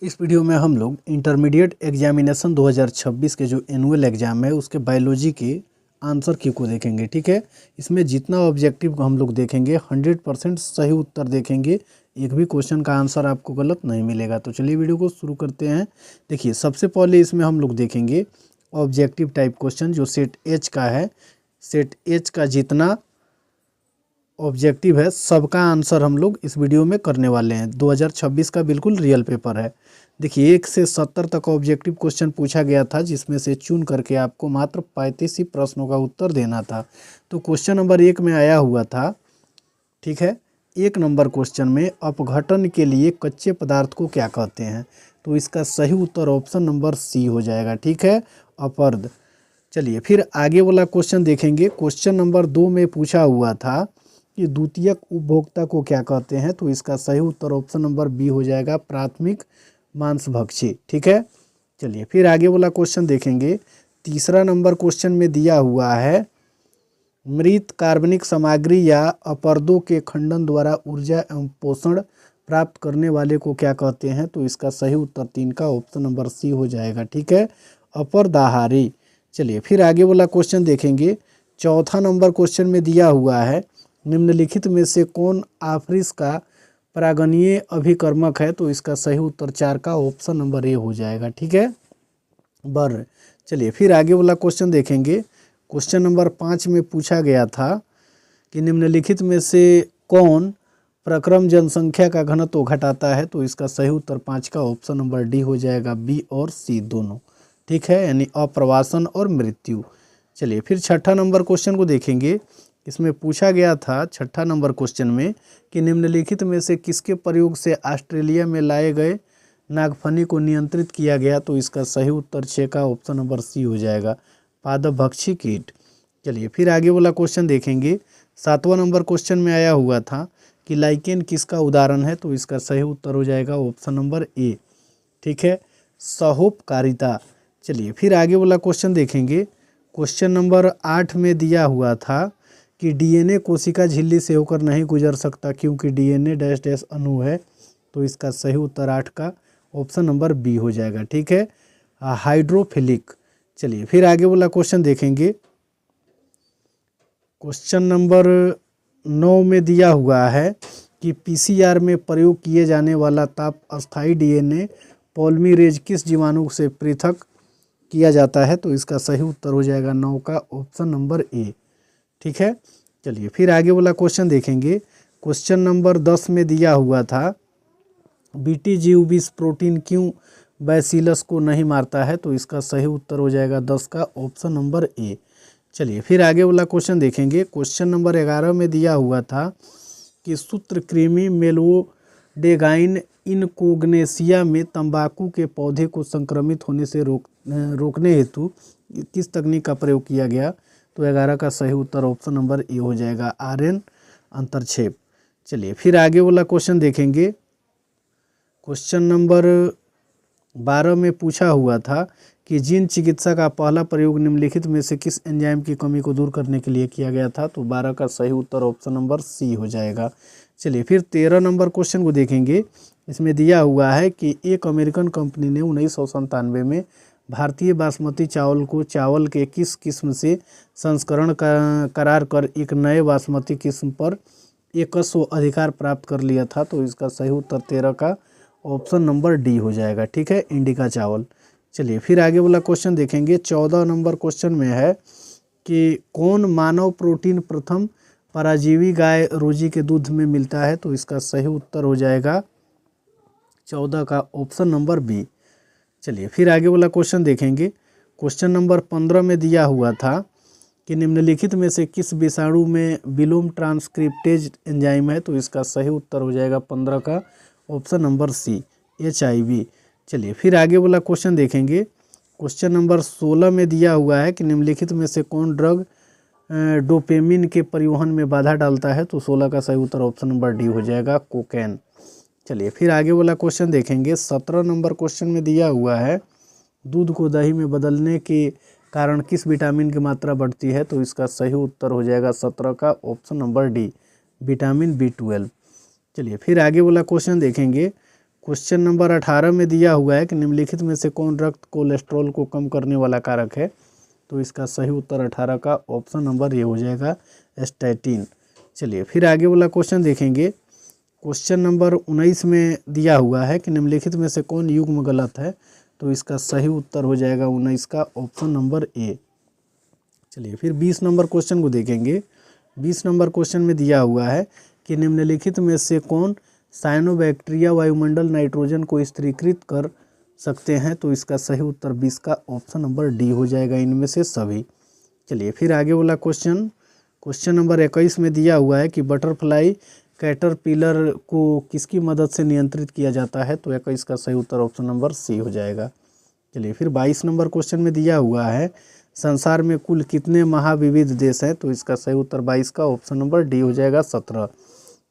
इस वीडियो में हम लोग इंटरमीडिएट एग्जामिनेशन 2026 के जो एनुअल एग्जाम है उसके बायोलॉजी के आंसर की को देखेंगे। ठीक है, इसमें जितना ऑब्जेक्टिव हम लोग देखेंगे 100% सही उत्तर देखेंगे, एक भी क्वेश्चन का आंसर आपको गलत नहीं मिलेगा। तो चलिए वीडियो को शुरू करते हैं। देखिए, सबसे पहले इसमें हम लोग देखेंगे ऑब्जेक्टिव टाइप क्वेश्चन जो सेट एच का है। सेट एच का जितना ऑब्जेक्टिव है सबका आंसर हम लोग इस वीडियो में करने वाले हैं। 2026 का बिल्कुल रियल पेपर है। देखिए, 1 से 70 तक ऑब्जेक्टिव क्वेश्चन पूछा गया था, जिसमें से चुन करके आपको मात्र 35 ही प्रश्नों का उत्तर देना था। तो क्वेश्चन नंबर 1 में आया हुआ था, ठीक है, 1 नंबर क्वेश्चन में अपघटन के लिए कच्चे पदार्थ को क्या कहते हैं? तो इसका सही उत्तर ऑप्शन नंबर सी हो जाएगा। ठीक है, अपरद। चलिए फिर आगे वाला क्वेश्चन देखेंगे। क्वेश्चन नंबर 2 में पूछा हुआ था कि द्वितीयक उपभोक्ता को क्या कहते हैं? तो इसका सही उत्तर ऑप्शन नंबर बी हो जाएगा, प्राथमिक मांसभक्षी। ठीक है, चलिए फिर आगे वाला क्वेश्चन देखेंगे। तीसरा नंबर क्वेश्चन में दिया हुआ है, मृत कार्बनिक सामग्री या अपरदों के खंडन द्वारा ऊर्जा एवं पोषण प्राप्त करने वाले को क्या कहते हैं? तो इसका सही उत्तर 3 का ऑप्शन नंबर सी हो जाएगा। ठीक है, अपरदाहारी। चलिए फिर आगे वाला क्वेश्चन देखेंगे। चौथा नंबर क्वेश्चन में दिया हुआ है, निम्नलिखित में से कौन आफरिस का परागणीय अभिकर्मक है? तो इसका सही उत्तर 4 का ऑप्शन नंबर ए हो जाएगा। ठीक है, बर। चलिए फिर आगे वाला क्वेश्चन देखेंगे। क्वेश्चन नंबर 5 में पूछा गया था कि निम्नलिखित में से कौन प्रक्रम जनसंख्या का घनत्व घटाता है? तो इसका सही उत्तर 5 का ऑप्शन नंबर डी हो जाएगा, बी और सी दोनों। ठीक है, यानी अप्रवासन और मृत्यु। चलिए फिर छठा नंबर क्वेश्चन को देखेंगे। इसमें पूछा गया था छठा नंबर क्वेश्चन में कि निम्नलिखित में से किसके प्रयोग से ऑस्ट्रेलिया में लाए गए नागफनी को नियंत्रित किया गया? तो इसका सही उत्तर 6 का ऑप्शन नंबर सी हो जाएगा, पादभक्षी कीट। चलिए फिर आगे वाला क्वेश्चन देखेंगे। 7वां नंबर क्वेश्चन में आया हुआ था कि लाइकेन किसका उदाहरण है? तो इसका सही उत्तर हो जाएगा ऑप्शन नंबर ए। ठीक है, सहोपकारिता। चलिए फिर आगे वाला क्वेश्चन देखेंगे। क्वेश्चन नंबर 8 में दिया हुआ था कि डीएनए कोशिका झिल्ली से होकर नहीं गुजर सकता क्योंकि डीएनए डैश डैश अणु है। तो इसका सही उत्तर 8 का ऑप्शन नंबर बी हो जाएगा। ठीक है, हाइड्रोफिलिक। चलिए फिर आगे वाला क्वेश्चन देखेंगे। क्वेश्चन नंबर 9 में दिया हुआ है कि पीसीआर में प्रयोग किए जाने वाला ताप अस्थायी डीएनए पॉलीमरेज किस जीवाणु से पृथक किया जाता है? तो इसका सही उत्तर हो जाएगा 9 का ऑप्शन नंबर ए। ठीक है, चलिए फिर आगे वाला क्वेश्चन देखेंगे। क्वेश्चन नंबर 10 में दिया हुआ था, बीटी जीव विष प्रोटीन क्यों बैसिलस को नहीं मारता है? तो इसका सही उत्तर हो जाएगा 10 का ऑप्शन नंबर ए। चलिए फिर आगे वाला क्वेश्चन देखेंगे। क्वेश्चन नंबर 11 में दिया हुआ था कि सूत्रकृमि मेलोडेगाइन इनकोग्नेसिया में तंबाकू के पौधे को संक्रमित होने से रोकने हेतु किस तकनीक का प्रयोग किया गया? तो 11 का सही उत्तर ऑप्शन नंबर ए हो जाएगा, आरएन अंतरक्षेप। चलिए फिर आगे वाला क्वेश्चन देखेंगे। क्वेश्चन नंबर 12 में पूछा हुआ था कि जीन चिकित्सा का पहला प्रयोग निम्नलिखित में से किस एंजाइम की कमी को दूर करने के लिए किया गया था? तो 12 का सही उत्तर ऑप्शन नंबर सी हो जाएगा। चलिए फिर 13 नंबर क्वेश्चन को देखेंगे। इसमें दिया हुआ है कि एक अमेरिकन कंपनी ने 1997 में भारतीय बासमती चावल को चावल के किस किस्म से संस्करण करार कर एक नए बासमती किस्म पर एकस्व अधिकार प्राप्त कर लिया था? तो इसका सही उत्तर 13 का ऑप्शन नंबर डी हो जाएगा। ठीक है, इंडिका चावल। चलिए फिर आगे वाला क्वेश्चन देखेंगे। 14 नंबर क्वेश्चन में है कि कौन मानव प्रोटीन प्रथम पराजीवी गाय रोजी के दूध में मिलता है? तो इसका सही उत्तर हो जाएगा 14 का ऑप्शन नंबर बी। चलिए फिर आगे वाला क्वेश्चन देखेंगे। क्वेश्चन नंबर 15 में दिया हुआ था कि निम्नलिखित में से किस विषाणु में विलोम ट्रांसक्रिप्टेज एंजाइम है? तो इसका सही उत्तर हो जाएगा 15 का ऑप्शन नंबर सी, HIV। चलिए फिर आगे वाला क्वेश्चन देखेंगे। क्वेश्चन नंबर 16 में दिया हुआ है कि निम्नलिखित में से कौन ड्रग डोपामिन के परिवहन में बाधा डालता है? तो 16 का सही उत्तर ऑप्शन नंबर डी हो जाएगा, कोकेन। चलिए फिर आगे वाला क्वेश्चन देखेंगे। 17 नंबर क्वेश्चन में दिया हुआ है, दूध को दही में बदलने के कारण किस विटामिन की मात्रा बढ़ती है? तो इसका सही उत्तर हो जाएगा 17 का option number D, vitamin B12। चलिए फिर आगे वाला क्वेश्चन देखेंगे। क्वेश्चन नंबर 18 में दिया हुआ है कि निम्नलिखित में से कौन रक्त कोलेस्ट्रॉल को कम करने वाला कारक है। तो इसका सही उत्तर 18 का ऑप्शन नंबर ए हो जाएगा, स्टैटिन। चलिए फिर आगे वाला क्वेश्चन देखेंगे। क्वेश्चन नंबर 19 में दिया हुआ है कि निम्नलिखित में से कौन युग्म गलत है। तो इसका सही उत्तर हो जाएगा 19 का ऑप्शन नंबर ए। चलिए फिर 20 नंबर क्वेश्चन को देखेंगे। 20 नंबर क्वेश्चन में दिया हुआ है कि निम्नलिखित में से कौन साइनोबैक्टीरिया वायुमंडल नाइट्रोजन को स्थिरीकृत कर सकते हैं। तो इसका सही उत्तर 20 का ऑप्शन नंबर डी हो जाएगा, इनमें से सभी। चलिए फिर आगे वाला क्वेश्चन नंबर 21 में दिया हुआ है कि बटरफ्लाई कैटरपिलर को किसकी मदद से नियंत्रित किया जाता है। तो 21 का सही उत्तर ऑप्शन नंबर सी हो जाएगा। चलिए फिर 22 नंबर क्वेश्चन में दिया हुआ है संसार में कुल कितने महाविविध देश हैं। तो इसका सही उत्तर 22 का ऑप्शन नंबर डी हो जाएगा, 17।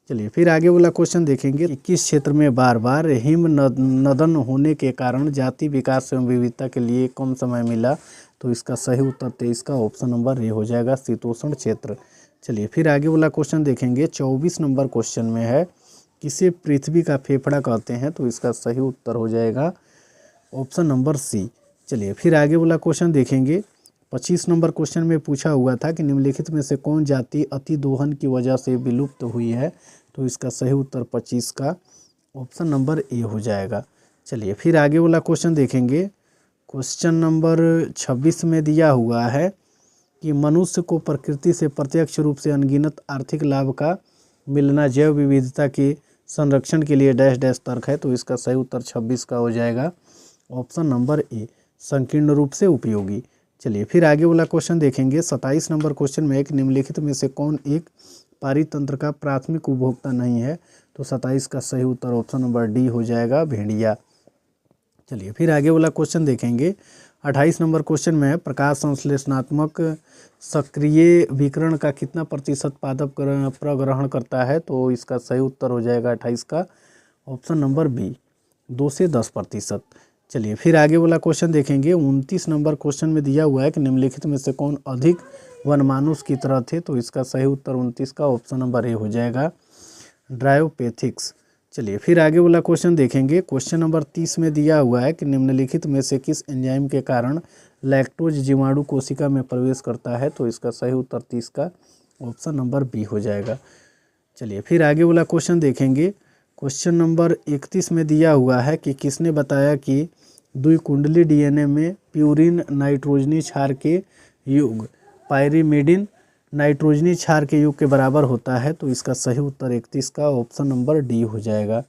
चलिए फिर आगे वाला क्वेश्चन देखेंगे। किस क्षेत्र में बार बार हिम नदन होने के कारण जाति विकास एवं विविधता के लिए कम समय मिला। तो इसका सही उत्तर 23 का ऑप्शन नंबर ए हो जाएगा, शीतोष्ण क्षेत्र। चलिए फिर आगे वाला क्वेश्चन देखेंगे। 24 नंबर क्वेश्चन में है किसे पृथ्वी का फेफड़ा कहते हैं। तो इसका सही उत्तर हो जाएगा ऑप्शन नंबर सी। चलिए फिर आगे वाला क्वेश्चन देखेंगे। 25 नंबर क्वेश्चन में पूछा हुआ था कि निम्नलिखित में से कौन जाति अतिदोहन की वजह से विलुप्त हुई है। तो इसका सही उत्तर 25 का ऑप्शन नंबर ए हो जाएगा। चलिए फिर आगे वाला क्वेश्चन देखेंगे। क्वेश्चन नंबर 26 में दिया हुआ है कि मनुष्य को प्रकृति से प्रत्यक्ष रूप से अनगिनत आर्थिक लाभ का मिलना जैव विविधता के संरक्षण के लिए डैश डैश तर्क है। तो इसका सही उत्तर 26 का हो जाएगा, ऑप्शन नंबर ए, संकीर्ण रूप से उपयोगी। चलिए फिर आगे वाला क्वेश्चन देखेंगे। 27 नंबर क्वेश्चन में एक निम्नलिखित में से कौन एक पारितंत्र का प्राथमिक उपभोक्ता नहीं है। तो 27 का सही उत्तर ऑप्शन नंबर डी हो जाएगा, भेड़िया। चलिए फिर आगे वाला क्वेश्चन देखेंगे। 28 नंबर क्वेश्चन में है प्रकाश संश्लेषणात्मक सक्रिय विकिरण का कितना प्रतिशत पादप प्रग्रहण करता है। तो इसका सही उत्तर हो जाएगा 28 का ऑप्शन नंबर बी, 2 से 10%। चलिए फिर आगे वाला क्वेश्चन देखेंगे। 29 नंबर क्वेश्चन में दिया हुआ है कि निम्नलिखित में से कौन अधिक वनमानुष की तरह थे। तो इसका सही उत्तर 29 का ऑप्शन नंबर ए हो जाएगा, ड्रायोपेथिक्स। चलिए फिर आगे वाला क्वेश्चन देखेंगे। क्वेश्चन नंबर 30 में दिया हुआ है कि निम्नलिखित में से किस एंजाइम के कारण लैक्टोज जीवाणु कोशिका में प्रवेश करता है। तो इसका सही उत्तर 30 का ऑप्शन नंबर बी हो जाएगा। चलिए फिर आगे वाला क्वेश्चन देखेंगे। क्वेश्चन नंबर 31 में दिया हुआ है कि किसने बताया कि द्विकुंडली डीएनए में प्यूरिन नाइट्रोजनी क्षार के युग पायरीमिडिन नाइट्रोजनी क्षार के युग के बराबर होता है। तो इसका सही उत्तर 31 का ऑप्शन नंबर डी हो जाएगा,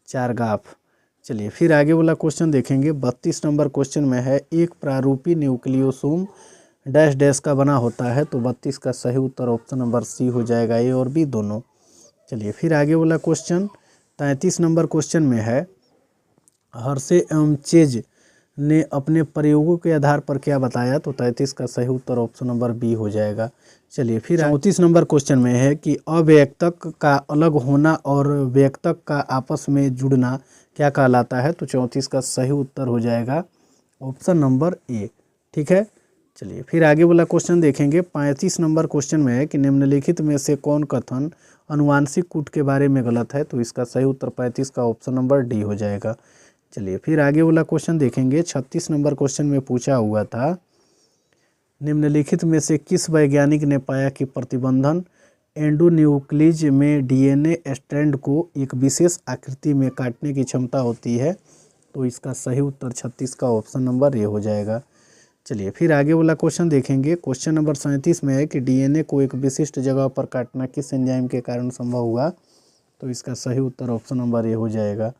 चारगाफ। चलिए फिर आगे वाला क्वेश्चन देखेंगे। 32 नंबर क्वेश्चन में है एक प्रारूपी न्यूक्लियोसोम डैश डैश का बना होता है। तो 32 का सही उत्तर ऑप्शन नंबर सी हो जाएगा, ए और बी दोनों। चलिए फिर आगे वाला क्वेश्चन 33 नंबर क्वेश्चन में है हर्शे एवं चेज ने अपने प्रयोगों के आधार पर क्या बताया। तो 33 का सही उत्तर ऑप्शन नंबर बी हो जाएगा। चलिए फिर 34 नंबर क्वेश्चन में है कि अव्यक्तक का अलग होना और व्यक्तक का आपस में जुड़ना क्या कहलाता है। तो 34 का सही उत्तर हो जाएगा ऑप्शन नंबर ए, ठीक है। चलिए फिर आगे वाला क्वेश्चन देखेंगे। 35 नंबर क्वेश्चन में है कि निम्नलिखित में से कौन कथन अनुवांशिक कूट के बारे में गलत है। तो इसका सही उत्तर 35 का ऑप्शन नंबर डी हो जाएगा। चलिए फिर आगे वाला क्वेश्चन देखेंगे। 36 नंबर क्वेश्चन में पूछा हुआ था निम्नलिखित में से किस वैज्ञानिक ने पाया कि प्रतिबंधन एंडोन्यूक्लीज में डीएनए स्ट्रैंड को एक विशेष आकृति में काटने की क्षमता होती है। तो इसका सही उत्तर 36 का ऑप्शन नंबर ए हो जाएगा। चलिए फिर आगे वाला क्वेश्चन देखेंगे। क्वेश्चन नंबर 37 में है कि डीएनए को एक विशिष्ट जगह पर काटना किस एंजाइम के कारण संभव हुआ। तो इसका सही उत्तर ऑप्शन नंबर ए हो जाएगा।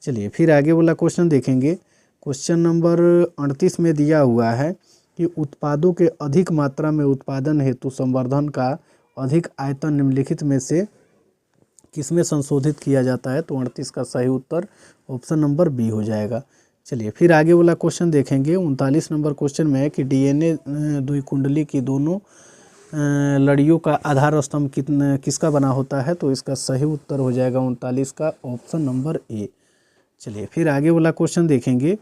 चलिए फिर आगे वाला क्वेश्चन देखेंगे। क्वेश्चन नंबर 38 में दिया हुआ है कि उत्पादों के अधिक मात्रा में उत्पादन हेतु संवर्धन का अधिक आयतन निम्नलिखित में से किसमें संशोधित किया जाता है। तो 38 का सही उत्तर ऑप्शन नंबर बी हो जाएगा। चलिए फिर आगे वाला क्वेश्चन देखेंगे। 39 नंबर क्वेश्चन में है कि डीएनए द्विकुंडली की दोनों लड़ियों का आधार स्तंभ किसका बना होता है। तो इसका सही उत्तर हो जाएगा 39 का ऑप्शन नंबर ए। चलिए फिर आगे वाला क्वेश्चन देखेंगे।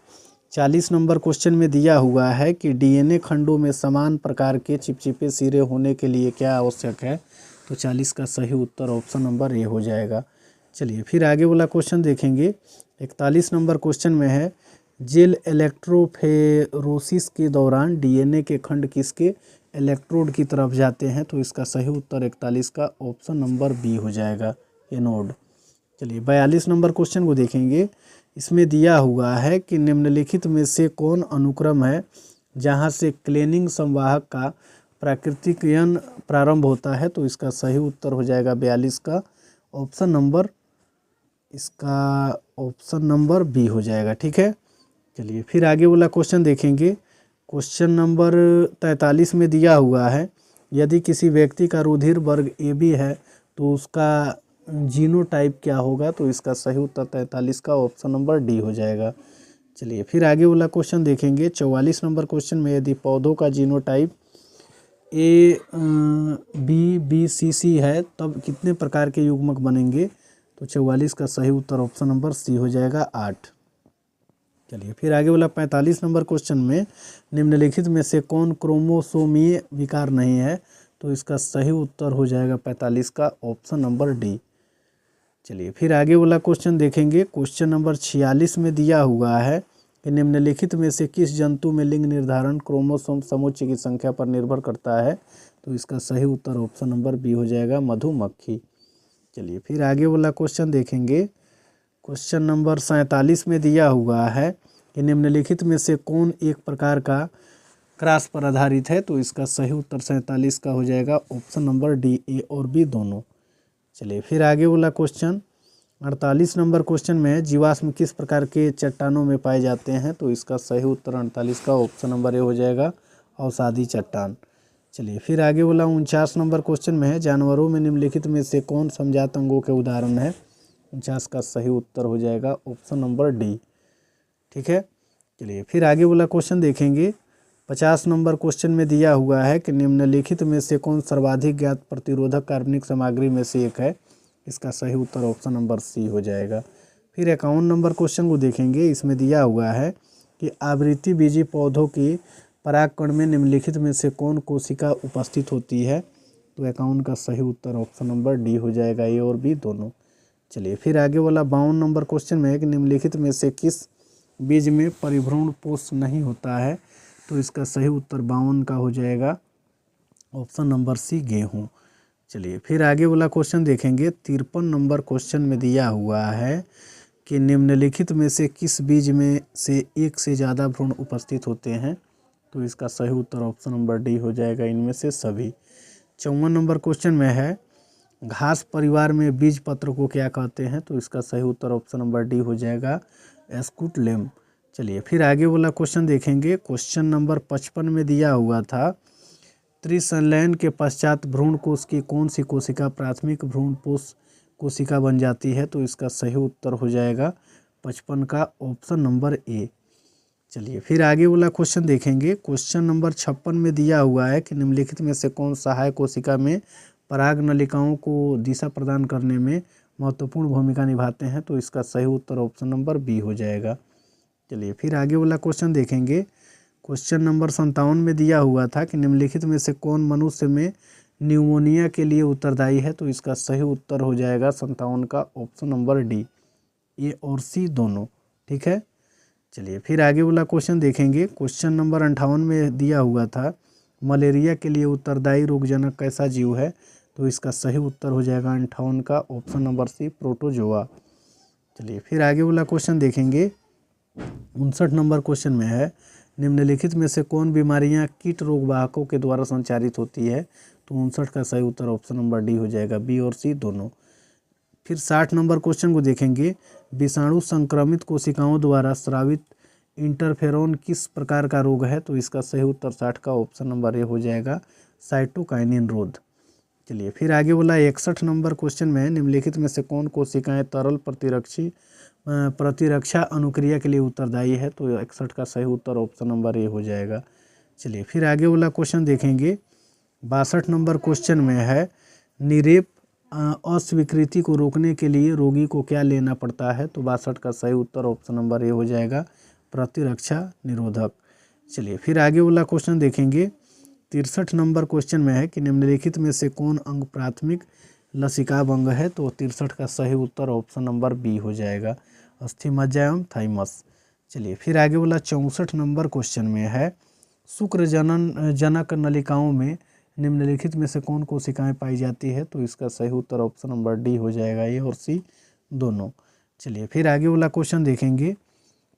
40 नंबर क्वेश्चन में दिया हुआ है कि डीएनए खंडों में समान प्रकार के चिपचिपे सिरे होने के लिए क्या आवश्यक है। तो 40 का सही उत्तर ऑप्शन नंबर ए हो जाएगा। चलिए फिर आगे वाला क्वेश्चन देखेंगे। 41 नंबर क्वेश्चन में है, जेल इलेक्ट्रोफेरोसिस के दौरान डीएनए के खंड किसके इलेक्ट्रोड की तरफ जाते हैं? तो इसका सही उत्तर 41 का ऑप्शन नंबर बी हो जाएगा, एनोड। चलिए 42 नंबर क्वेश्चन को देखेंगे। इसमें दिया हुआ है कि निम्नलिखित में से कौन अनुक्रम है जहां से क्लेनिंग संवाहक का प्राकृतिकयन प्रारंभ होता है? तो इसका सही उत्तर हो जाएगा 42 का ऑप्शन नंबर, इसका ऑप्शन नंबर बी हो जाएगा। ठीक है, चलिए फिर आगे वाला क्वेश्चन देखेंगे। क्वेश्चन नंबर 43 में दिया हुआ है, यदि किसी व्यक्ति का रुधिर वर्ग ए बी है तो उसका जीनोटाइप क्या होगा? तो इसका सही उत्तर 43 का ऑप्शन नंबर डी हो जाएगा। चलिए फिर आगे वाला क्वेश्चन देखेंगे। 44 नंबर क्वेश्चन में, यदि पौधों का genotype A B B C C है तब कितने प्रकार के युग्मक बनेंगे? तो 44 का सही उत्तर ऑप्शन नंबर सी हो जाएगा, 8। चलिए फिर आगे वाला 45 नंबर क्वेश्चन में, निम्नलिखित में से कौन क्रोमोसोमीय विकार नहीं है? तो इसका सही उत्तर हो जाएगा 45 का ऑप्शन नंबर डी। चलिए फिर आगे वाला क्वेश्चन देखेंगे। क्वेश्चन नंबर 46 में दिया हुआ है कि निम्नलिखित में से किस जंतु में लिंग निर्धारण क्रोमोसोम समुच्चय की संख्या पर निर्भर करता है? तो इसका सही उत्तर ऑप्शन नंबर बी हो जाएगा, मधुमक्खी। चलिए फिर आगे वाला क्वेश्चन देखेंगे। क्वेश्चन नंबर 47 में दिया हुआ है कि निम्नलिखित में से कौन एक प्रकार का क्रॉस पर आधारित है? तो इसका सही उत्तर 47 का हो जाएगा, ऑप्शन नंबर डी, ए और बी दोनों। चलिए फिर आगे वाला क्वेश्चन 48 नंबर क्वेश्चन में, जीवाश्म किस प्रकार के चट्टानों में पाए जाते हैं? तो इसका सही उत्तर 48 का ऑप्शन नंबर ए हो जाएगा, अवसादी चट्टान। चलिए फिर आगे वाला 49 नंबर क्वेश्चन में है, जानवरों में निम्नलिखित में से कौन समजात अंगों के उदाहरण है? 49 का सही उत्तर हो जाएगा ऑप्शन नंबर डी। ठीक है, चलिए फिर आगे वाला क्वेश्चन देखेंगे। 50 नंबर क्वेश्चन में दिया हुआ है कि निम्नलिखित में से कौन सर्वाधिक ज्ञात प्रतिरोधक कार्बनिक सामग्री में से एक है? इसका सही उत्तर ऑप्शन नंबर सी हो जाएगा। फिर 51 नंबर क्वेश्चन को देखेंगे। इसमें दिया हुआ है कि आवृत्ति बीजी पौधों की परागकण में निम्नलिखित में से कौन कोशिका उपस्थित होती है? तो 51 का सही उत्तर ऑप्शन नंबर डी हो जाएगा, ए और बी दोनों। चलिए फिर आगे वाला 52 नंबर क्वेश्चन में है कि निम्नलिखित में से किस बीज में परिभ्रूण पोष नहीं होता है? तो इसका सही उत्तर 52 का हो जाएगा, ऑप्शन नंबर सी, गेहूँ। चलिए फिर आगे वाला क्वेश्चन देखेंगे। 53 नंबर क्वेश्चन में दिया हुआ है कि निम्नलिखित में से किस बीज में से एक से ज़्यादा भ्रूण उपस्थित होते हैं? तो इसका सही उत्तर ऑप्शन नंबर डी हो जाएगा, इनमें से सभी। 54 नंबर क्वेश्चन में है, घास परिवार में बीज पत्र को क्या कहते हैं? तो इसका सही उत्तर ऑप्शन नंबर डी हो जाएगा, एस्कुलेंटम। चलिए फिर आगे वाला क्वेश्चन देखेंगे। क्वेश्चन नंबर 55 में दिया हुआ था, त्रिसंलयन के पश्चात भ्रूण कोश की कौन सी कोशिका प्राथमिक भ्रूण पोष कोशिका बन जाती है? तो इसका सही उत्तर हो जाएगा 55 का ऑप्शन नंबर ए। चलिए फिर आगे वाला क्वेश्चन देखेंगे। क्वेश्चन नंबर 56 में दिया हुआ है कि निम्नलिखित में से कौन सहायक कोशिका में पराग नलिकाओं को दिशा प्रदान करने में महत्वपूर्ण भूमिका निभाते हैं? तो इसका सही उत्तर ऑप्शन नंबर बी हो जाएगा। चलिए फिर आगे वाला क्वेश्चन देखेंगे। क्वेश्चन नंबर 57 में दिया हुआ था कि निम्नलिखित में से कौन मनुष्य में न्यूमोनिया के लिए उत्तरदायी है? तो इसका सही उत्तर हो जाएगा 57 का ऑप्शन नंबर डी, ए और सी दोनों। ठीक है, चलिए फिर आगे वाला क्वेश्चन देखेंगे। क्वेश्चन नंबर 58 में दिया हुआ था, मलेरिया के लिए उत्तरदायी रोगजनक कैसा जीव है? तो इसका सही उत्तर हो जाएगा 58 का ऑप्शन नंबर सी, प्रोटोजोआ। चलिए फिर आगे वाला क्वेश्चन देखेंगे। 59 नंबर क्वेश्चन में है, निम्नलिखित में से कौन बीमारियां कीट रोगवाहकों के द्वारा संचारित होती है? तो 59 का सही उत्तर ऑप्शन नंबर डी हो जाएगा, बी और सी दोनों। फिर 60 नंबर क्वेश्चन को देखेंगे। विषाणु संक्रमित कोशिकाओं द्वारा स्रावित इंटरफेरोन किस प्रकार का रोग है? तो इसका सही उत्तर 60 का ऑप्शन नंबर ए हो जाएगा, साइटोकाइनिन रोग। चलिए फिर आगे बोला 61 नंबर क्वेश्चन में, निम्नलिखित में से कौन कोशिकाएं तरल प्रतिरक्षा अनुक्रिया के लिए उत्तरदायी है? तो 61 का सही उत्तर ऑप्शन नंबर ए हो जाएगा। चलिए फिर आगे वाला क्वेश्चन देखेंगे। 62 नंबर क्वेश्चन में है, निरेप अस्वीकृति को रोकने के लिए रोगी को क्या लेना पड़ता है? तो 62 का सही उत्तर ऑप्शन नंबर ए हो जाएगा, प्रतिरक्षा निरोधक। चलिए फिर आगे वाला क्वेश्चन देखेंगे। 63 नंबर क्वेश्चन में है कि निम्नलिखित में से कौन अंग प्राथमिक लसिकाभ अंग है, तो 63 का सही उत्तर ऑप्शन नंबर बी हो जाएगा, अस्थि मज्जा एवं थाइमस। चलिए फिर आगे वाला 64 नंबर क्वेश्चन में है, शुक्र जनक नलिकाओं में निम्नलिखित में से कौन कोशिकाएं पाई जाती है, तो इसका सही उत्तर ऑप्शन नंबर डी हो जाएगा, ए और सी दोनों। चलिए फिर आगे वाला क्वेश्चन देखेंगे,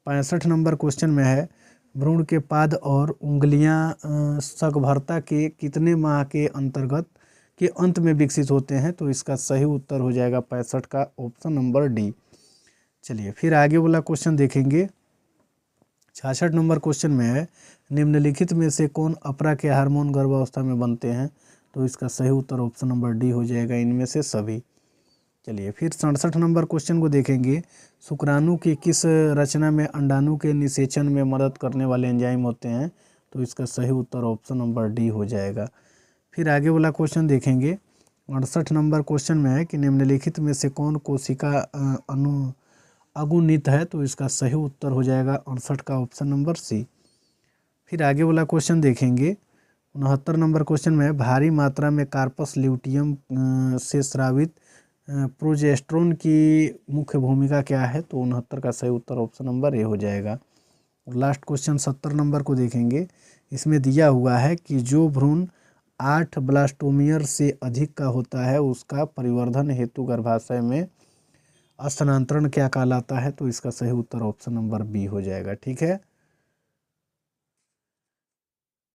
65 नंबर क्वेश्चन में है, भ्रूण के पाद और उंगलियां शकभरता के कितने माह के अंत में विकसित होते हैं, तो इसका सही उत्तर हो जाएगा 65 का ऑप्शन नंबर डी। चलिए फिर आगे वाला क्वेश्चन देखेंगे, 66 नंबर क्वेश्चन में है, निम्नलिखित में से कौन अपरा के हार्मोन गर्भावस्था में बनते हैं, तो इसका सही उत्तर ऑप्शन नंबर डी हो जाएगा, इनमें से सभी। चलिए फिर 67 नंबर क्वेश्चन को देखेंगे, शुक्राणु की किस रचना में अंडाणु के निषेचन में मदद करने वाले एंजाइम होते हैं, तो इसका सही उत्तर ऑप्शन नंबर डी हो जाएगा। फिर आगे वाला क्वेश्चन देखेंगे, 68 नंबर क्वेश्चन में है कि निम्नलिखित में से कौन कोशिका अगुणित है, तो इसका सही उत्तर हो जाएगा 68 का ऑप्शन नंबर सी। फिर आगे वाला क्वेश्चन देखेंगे, 69 नंबर क्वेश्चन में है, भारी मात्रा में कार्पस ल्यूटियम से स्रावित प्रोजेस्टेरोन की मुख्य भूमिका क्या है, तो 69 का सही उत्तर ऑप्शन नंबर ए हो जाएगा। और लास्ट क्वेश्चन 70 नंबर को देखेंगे, इसमें दिया हुआ है कि जो भ्रूण 8 ब्लास्टोमियर से अधिक का होता है उसका परिवर्धन हेतु गर्भाशय में स्थानांतरण क्या कहलाता है, तो इसका सही उत्तर ऑप्शन नंबर बी हो जाएगा। ठीक है,